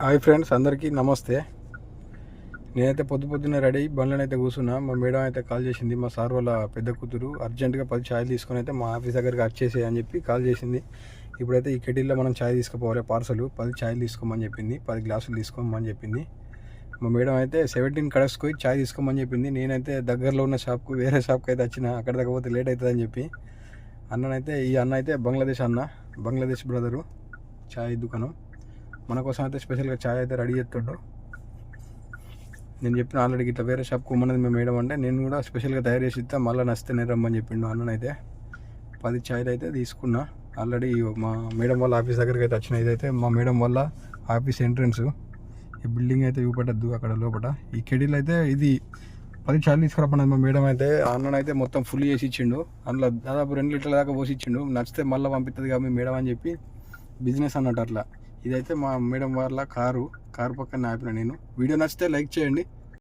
Hi friends, అందరికీ నమస్తే. నేనైతే పొద్దున్నే రెడీ అయ్యి బండ్లను అయితే కూర్చున్నా. మా మేడం అయితే కాల్ చేసింది. మా సార్ వాళ్ళ పెద్ద కూతురు అర్జెంటుగా 10 ఛాయలు తీసుకొని అయితే మా ఆఫీస్ దగ్గరికి వచ్చేసి అని చెప్పి కాల్ చేసింది. ఇప్పుడైతే ఈ కెటిల్లో మనం ఛాయ్ తీసుకుపోవాలి. పార్సల్ 10 ఛాయలు తీసుకోమని చెప్పింది, 10 గ్లాసులు తీసుకోమని చెప్పింది. మా మేడం అయితే 17 కడక్స్ పోయి ఛాయ్ తీసుకోమని చెప్పింది. నేనైతే దగ్గరలో ఉన్న షాప్కు వేరే షాప్కి అయితే వచ్చిన. అక్కడ దగ్గర పోతే లేట్ అవుతుందని చెప్పి అన్ననైతే ఈ అన్న అయితే బంగ్లాదేశ్ బ్రదరు ఛాయ్ దుకాణం మన కోసం అయితే స్పెషల్గా ఛాయ్ అయితే రెడీ చేస్తుండు. నేను చెప్పిన ఆల్రెడీ ఇట్లా వేరే షాప్కి కొమ్మన్నది మేము వేయడం అంటే నేను కూడా స్పెషల్గా తయారు చేసి ఇస్తా, మళ్ళీ నచ్చితే నేను రమ్మని చెప్పిండు. అన్ననైతే 10 ఛాయలు అయితే తీసుకున్నా. ఆల్రెడీ మా మేడం వాళ్ళ ఆఫీస్ దగ్గరికి అయితే వచ్చిన. ఇదైతే మా మేడం వాళ్ళ ఆఫీస్ ఎంట్రన్స్. ఈ బిల్డింగ్ అయితే చూపెట్టద్దు అక్కడ లోపల. ఈ కెడీలు అయితే ఇది 10 ఛాయలు తీసుకురాపన్నది మా మేడం అయితే. అన్ననైతే మొత్తం ఫుల్ చేసి ఇచ్చిండు. అందులో దాదాపు 2 లీటర్ల దాకా పోసి ఇచ్చిండు. నచ్చితే మళ్ళీ పంపిస్తుంది కదా మీ మేడం అని చెప్పి బిజినెస్ అన్నట్టు అట్లా. ఇదైతే మా మేడం వాళ్ళ కారు పక్కన ఆపిన నేను. వీడియో నచ్చితే లైక్ చేయండి.